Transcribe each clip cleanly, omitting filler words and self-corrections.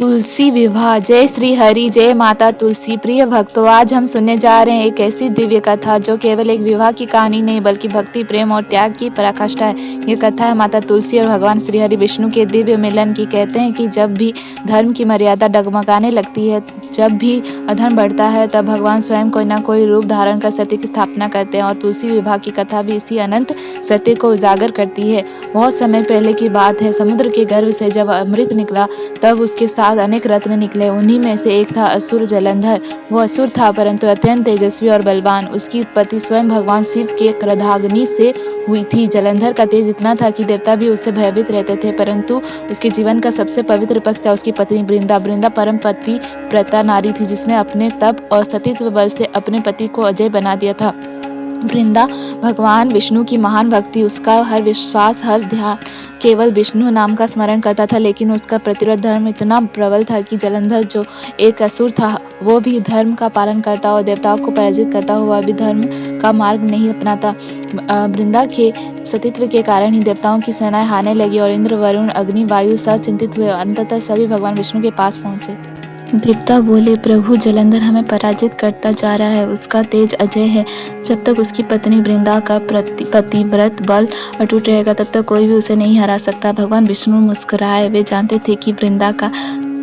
तुलसी विवाह। जय श्री हरि, जय माता तुलसी। प्रिय भक्तों, आज हम सुनने जा रहे हैं एक ऐसी दिव्य कथा जो केवल एक विवाह की कहानी नहीं बल्कि भक्ति, प्रेम और त्याग की पराकाष्ठा है। ये कथा है माता तुलसी और भगवान श्री हरि विष्णु के दिव्य मिलन की। कहते हैं कि जब भी धर्म की मर्यादा डगमगाने लगती है, जब भी अधर्म बढ़ता है, तब भगवान स्वयं कोई ना कोई रूप धारण कर सत्य की स्थापना करते हैं। और तुलसी विवाह की कथा भी इसी अनंत सत्य को उजागर करती है। बहुत समय पहले की बात है, समुद्र के गर्भ से जब अमृत निकला तब उसके साथ अनेक रत्न निकले। उन्हीं में से एक था असुर जलंधर। वो असुर था परंतु अत्यंत तेजस्वी और बलवान। उसकी उत्पत्ति स्वयं भगवान शिव के क्रोधाग्नि से हुई थी। जलंधर का तेज इतना था कि देवता भी उससे भयभीत रहते थे, परंतु उसके जीवन का सबसे पवित्र पक्ष था उसकी पत्नी वृंदा। वृंदा परम पति प्रता नारी थी जिसने अपने तप और सतीत्व बल से अपने पति को अजय बना दिया था। वृंदा भगवान विष्णु की महान भक्ति, उसका हर विश्वास, हर ध्यान केवल विष्णु नाम का स्मरण करता था। लेकिन उसका प्रतिरोध धर्म इतना प्रबल था कि जलंधर जो एक असुर था, वो भी धर्म का पालन करता और देवताओं को पराजित करता हुआ भी धर्म का मार्ग नहीं अपनाता। वृंदा के सतीत्व के कारण ही देवताओं की सेनाएं हारने लगी और इंद्र, वरुण, अग्नि, वायु सब चिंतित हुए। अंततः सभी भगवान विष्णु के पास पहुंचे। देवता बोले, प्रभु जलंधर हमें पराजित करता जा रहा है, उसका तेज अजय है। जब तक उसकी पत्नी वृंदा का पतिव्रत बल अटूट रहेगा तब तक कोई भी उसे नहीं हरा सकता। भगवान विष्णु मुस्कुराए। वे जानते थे कि वृंदा का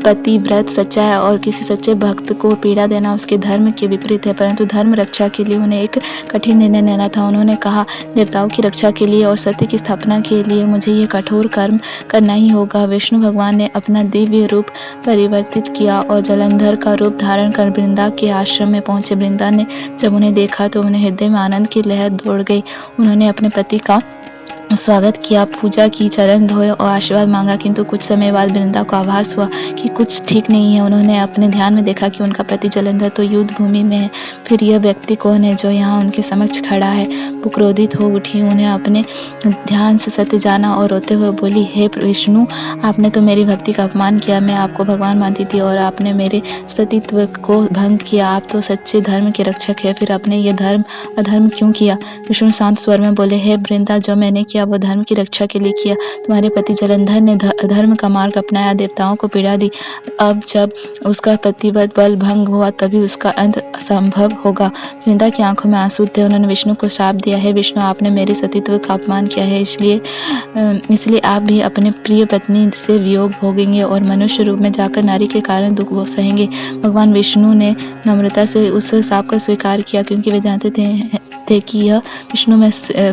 पतिव्रत सच्चा है और किसी सच्चे भक्त को पीड़ा देना उसके धर्म के विपरीत है, परंतु धर्म रक्षा के लिए उन्हें एक कठिन निर्णय लेना था। उन्होंने कहा, देवताओं की रक्षा के लिए और सत्य की स्थापना के लिए मुझे ये कठोर कर्म करना ही होगा। विष्णु भगवान ने अपना दिव्य रूप परिवर्तित किया और जलंधर का रूप धारण कर वृंदा के आश्रम में पहुंचे। वृंदा ने जब उन्हें देखा तो उन्हें हृदय में आनंद की लहर दौड़ गई। उन्होंने अपने पति का स्वागत किया, पूजा की, चरण धोए और आशीर्वाद मांगा, किंतु कुछ समय बाद वृंदा को आभास हुआ कि कुछ ठीक नहीं है। उन्होंने अपने ध्यान में देखा कि उनका पति जलंधर तो युद्ध भूमि में है, फिर यह व्यक्ति कौन है जो यहाँ उनके समक्ष खड़ा है। वो क्रोधित हो उठी, उन्हें अपने ध्यान से सत्य जाना और रोते हुए बोली, हे विष्णु, आपने तो मेरी भक्ति का अपमान किया। मैं आपको भगवान मानती थी और आपने मेरे सतीत्व को भंग किया। आप तो सच्चे धर्म के रक्षक है, फिर आपने ये अधर्म क्यों किया? विष्णु शांत स्वर में बोले, हे वृंदा, जो मैंने किया वो धर्म की रक्षा के लिए किया। तुम्हारे पति जलंधर ने अधर्म का मार्ग अपनाया, देवताओं को पीड़ा दी। अब जब उसका पतिव्रत बल भंग हुआ तभी उसका अंत असंभव होगा। वृंदा की आंखों में आंसू थे। उन्होंने विष्णु को शाप दिया, हे विष्णु, आपने मेरे सतीत्व का अपमान किया है, इसलिए आप भी अपने प्रिय पत्नी से वियोग भोगेंगे और मनुष्य रूप में जाकर नारी के कारण दुख वो सहेंगे। भगवान विष्णु ने नम्रता से उस शाप का स्वीकार किया, क्योंकि वे जानते थे कि यह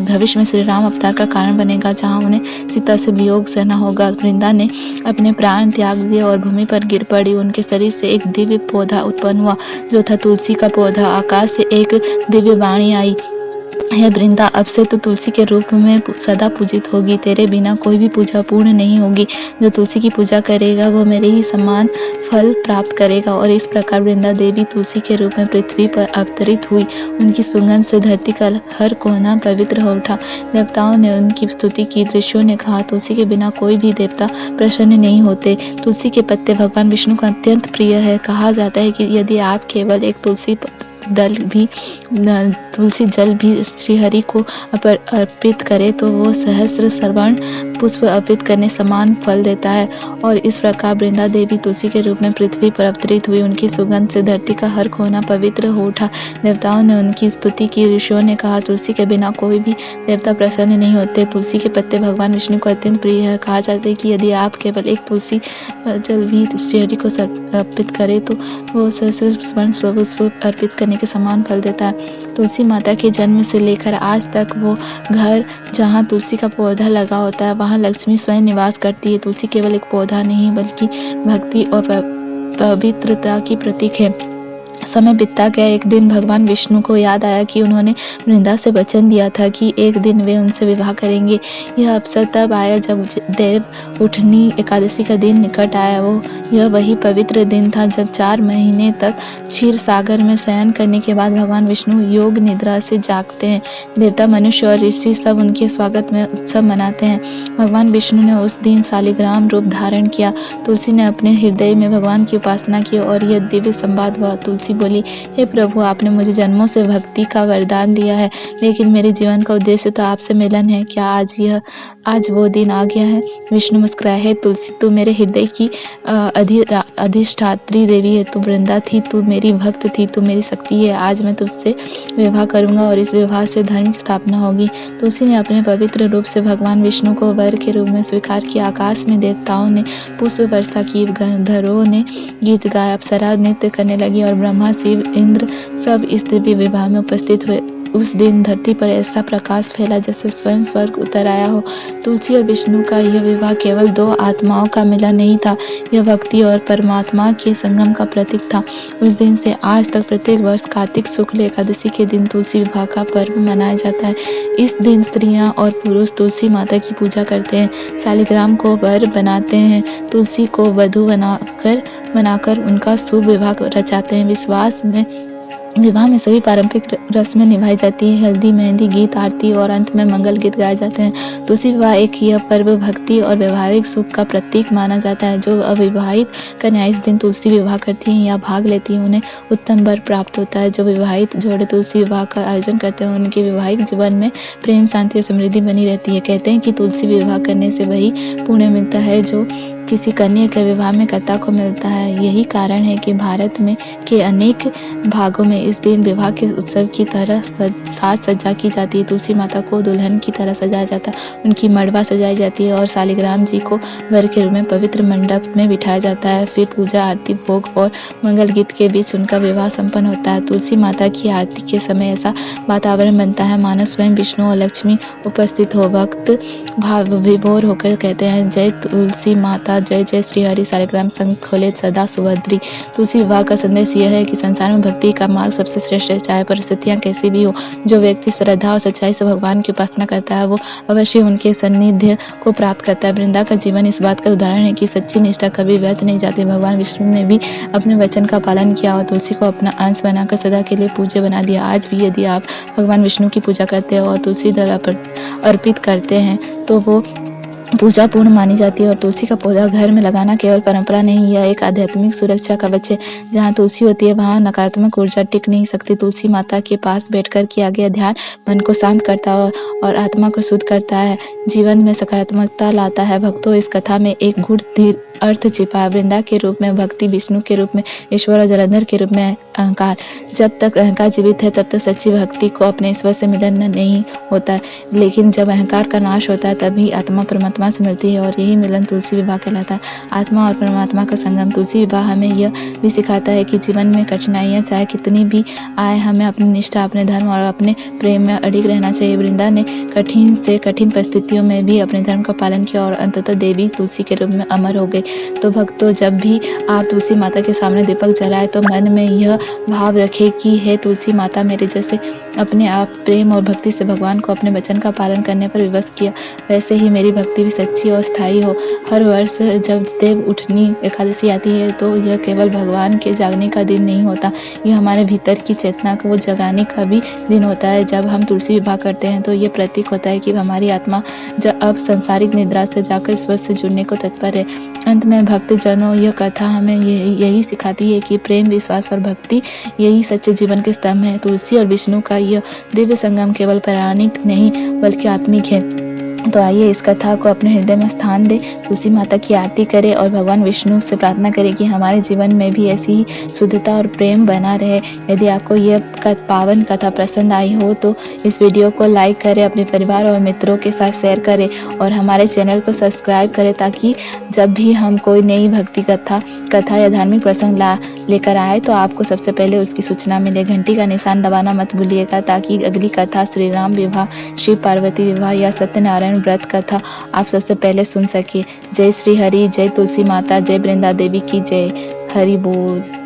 भविष्य में श्री राम अवतार का कारण बनेगा, जहाँ उन्हें सीता से वियोग सहना होगा। वृंदा ने अपने प्राण त्याग दिए और भूमि पर गिर पड़ी। उनके शरीर से एक दिव्य पौधा उत्पन्न हुआ जो था तुलसी का पौधा। आकाश से एक दिव्य वाणी आई, हे वृंदा, अब से तो तुलसी के रूप में सदा पूजित होगी। तेरे बिना कोई भी पूजा पूर्ण नहीं होगी। जो तुलसी की पूजा करेगा वो मेरे ही समान फल प्राप्त करेगा। और इस प्रकार वृंदा देवी तुलसी के रूप में पृथ्वी पर अवतरित हुई। उनकी सुगंध से धरती का हर कोना पवित्र हो उठा। देवताओं ने उनकी स्तुति की। ऋषियों ने कहा, तुलसी के बिना कोई भी देवता प्रसन्न नहीं होते। तुलसी के पत्ते भगवान विष्णु को अत्यंत प्रिय है। कहा जाता है कि यदि आप केवल एक तुलसी जल भी श्रीहरि को अर्पित करे तो वो सहस्र श्रवण पुष्प अर्पित करने समान फल देता है। और इस प्रकार वृंदा देवी तुलसी के रूप में पृथ्वी पर अवतरित हुई। उनकी सुगंध से धरती का हर कोना पवित्र हो उठा। देवताओं ने उनकी स्तुति की। ऋषियों ने कहा, तुलसी के बिना कोई भी देवता प्रसन्न नहीं होते। तुलसी के पत्ते भगवान विष्णु को अत्यंत प्रिय है। कहा जाता है कि यदि आप केवल एक तुलसी जल भी श्रीहरि को अर्पित करे तो वो सहस्र श्रवण पुष्प अर्पित करने के समान फल देता है। तुलसी माता के जन्म से लेकर आज तक वो घर जहाँ तुलसी का पौधा लगा होता है वहाँ लक्ष्मी स्वयं निवास करती है। तुलसी केवल एक पौधा नहीं बल्कि भक्ति और पवित्रता की प्रतीक है। समय बीतता गया। एक दिन भगवान विष्णु को याद आया कि उन्होंने वृंदा से वचन दिया था कि एक दिन वे उनसे विवाह करेंगे। यह अवसर तब आया जब देव उठनी एकादशी का दिन निकट आया। यह वही पवित्र दिन था जब 4 महीने तक क्षीर सागर में शयन करने के बाद भगवान विष्णु योग निद्रा से जागते हैं। देवता, मनुष्य और ऋषि सब उनके स्वागत में उत्सव मनाते हैं। भगवान विष्णु ने उस दिन शालिग्राम रूप धारण किया। तुलसी ने अपने हृदय में भगवान की उपासना की और यह दिव्य संवाद हुआ। तुलसी तुलसी बोली, हे प्रभु, आपने मुझे जन्मों से भक्ति का वरदान दिया है, लेकिन मेरे जीवन का उद्देश्य तो आपसे मिलन है। क्या आज वो दिन आ गया है? विष्णु मुस्कुराए, हे तुलसी, तू मेरे हृदय की अधिष्ठात्री देवी है। तू वृंदा थी, तू मेरी भक्त थी, तू मेरी शक्ति है। आज मैं तुझसे विवाह करूंगा और इस विवाह से धर्म की स्थापना होगी। तुलसी ने अपने पवित्र रूप से भगवान विष्णु को वर के रूप में स्वीकार किया। आकाश में देवताओं ने पुष्प वर्षा की, गंधर्वों ने गीत गाया, अप्सरा नृत्य करने लगी और ब्रह्मा, शिव, इंद्र सब इस दिव्य विवाह में उपस्थित हुए। उस दिन धरती पर ऐसा प्रकाश फैला जैसे स्वयं स्वर्ग उतर आया हो। तुलसी और विष्णु का यह विवाह केवल दो आत्माओं का मिलन नहीं था, यह भक्ति और परमात्मा के संगम का प्रतीक था। उस दिन से आज तक प्रत्येक वर्ष कार्तिक शुक्ल एकादशी के दिन तुलसी विवाह का पर्व मनाया जाता है। इस दिन स्त्रियां और पुरुष तुलसी माता की पूजा करते हैं, शालिग्राम को वर बनाते हैं, तुलसी को वधू बनाकर उनका शुभ विवाह रचाते हैं। विवाह में सभी पारंपरिक रस्में निभाई जाती है। हल्दी, मेहंदी, गीत, आरती और अंत में मंगल गीत गाए जाते हैं। तुलसी विवाह एक यह पर्व भक्ति और वैवाहिक सुख का प्रतीक माना जाता है। जो अविवाहित कन्याएं इस दिन तुलसी विवाह करती हैं या भाग लेती हैं, उन्हें उत्तम वर प्राप्त होता है। जो विवाहित जोड़े तुलसी विवाह का आयोजन करते हैं, उनके वैवाहिक जीवन में प्रेम, शांति और समृद्धि बनी रहती है। कहते हैं कि तुलसी विवाह करने से वही पुण्य मिलता है जो किसी कन्या के विवाह में कथा को मिलता है। यही कारण है कि भारत में के अनेक भागों में इस दिन विवाह के उत्सव की तरह साज सज्जा की जाती है। तुलसी माता को दुल्हन की तरह सजाया जाता है, उनकी मड़वा सजाई जाती है और शालिग्राम जी को वर के रूप में पवित्र मंडप में बिठाया जाता है। फिर पूजा, आरती, भोग और मंगल गीत के बीच उनका विवाह संपन्न होता है। तुलसी माता की आरती के समय ऐसा वातावरण बनता है मानो स्वयं विष्णु और लक्ष्मी उपस्थित हो। भक्त भाव विभोर होकर कहते हैं, जय तुलसी माता, जय जय श्री हरि, शालिग्राम संग खोले सदा सुभद्री। तुलसी विवाह का संदेश यह है कि संसार में भक्ति का मार्ग सबसे श्रेष्ठ है। चाहे परिस्थितियां कैसी भी हो, जो व्यक्ति श्रद्धा और सच्चाई से भगवान की उपासना करता है, वो अवश्य उनके सानिध्य को प्राप्त करता है। वृंदा का जीवन इस बात का उदाहरण है कि सच्ची निष्ठा कभी व्यर्थ नहीं जाती। भगवान विष्णु ने भी अपने वचन का पालन किया और तुलसी को अपना अंश बनाकर सदा के लिए पूज्य बना दिया। आज भी यदि आप भगवान विष्णु की पूजा करते हैं और तुलसी दल अर्पित करते हैं तो वो पूजा पूर्ण मानी जाती है। और तुलसी का पौधा घर में लगाना केवल परंपरा नहीं, यह एक आध्यात्मिक सुरक्षा कवच है। जहाँ तुलसी होती है वहाँ नकारात्मक ऊर्जा टिक नहीं सकती। तुलसी माता के पास बैठकर किया गया ध्यान मन को शांत करता है और आत्मा को शुद्ध करता है, जीवन में सकारात्मकता लाता है। भक्तों, इस कथा में एक गूढ़ अर्थ छिपा है। वृंदा के रूप में भक्ति, विष्णु के रूप में ईश्वर और जलंधर के रूप में अहंकार। जब तक अहंकार जीवित है तब तक सच्ची भक्ति को अपने ईश्वर से मिलन नहीं होता है, लेकिन जब अहंकार का नाश होता है तभी आत्मा परमात्मा से मिलती है और यही मिलन तुलसी विवाह कहलाता है। आत्मा और परमात्मा का संगम। तुलसी विवाह हमें यह भी सिखाता है कि जीवन में कठिनाइयाँ चाहे कितनी भी आए, हमें अपनी निष्ठा, अपने धर्म और अपने प्रेम में अडिग रहना चाहिए। वृंदा ने कठिन से कठिन परिस्थितियों में भी अपने धर्म का पालन किया और अंततः देवी तुलसी के रूप में अमर हो गई। तो भक्तों, जब भी आप तुलसी माता के सामने दीपक जलाए तो मन में यह भाव रखें कि हे तुलसी माता, मेरे जैसे अपने आप प्रेम और भक्ति से भगवान को अपने वचन का पालन करने पर विवश किया, वैसे ही मेरी भक्ति भी सच्ची और स्थायी हो। हर वर्ष जब देव उठनी एकादशी आती है तो यह केवल भगवान के जागने का दिन नहीं होता, यह हमारे भीतर की चेतना को जगाने का भी दिन होता है। जब हम तुलसी विवाह करते हैं तो ये प्रतीक होता है कि हमारी आत्मा जब अब सांसारिक निद्रा से जाकर ईश्वर से जुड़ने को तत्पर है। अंत में भक्तजनों, यह कथा हमें यही सिखाती है कि प्रेम, विश्वास और भक्ति यही सच्चे जीवन के स्तंभ है। तुलसी और विष्णु का यह दिव्य संगम केवल पौराणिक नहीं बल्कि आत्मिक है। तो आइए इस कथा को अपने हृदय में स्थान दे, तुलसी माता की आरती करें और भगवान विष्णु से प्रार्थना करें कि हमारे जीवन में भी ऐसी ही शुद्धता और प्रेम बना रहे। यदि आपको यह पावन कथा पसंद आई हो तो इस वीडियो को लाइक करें, अपने परिवार और मित्रों के साथ शेयर करें और हमारे चैनल को सब्सक्राइब करें ताकि जब भी हम कोई नई भक्ति कथा या धार्मिक प्रसंग लेकर आए तो आपको सबसे पहले उसकी सूचना मिले। घंटी का निशान दबाना मत भूलिएगा ताकि अगली कथा श्री राम विवाह, शिव पार्वती विवाह या सत्यनारायण व्रत कथा आप सबसे पहले सुन सके। जय श्री हरि, जय तुलसी माता, जय वृंदा देवी की जय। हरि बोल।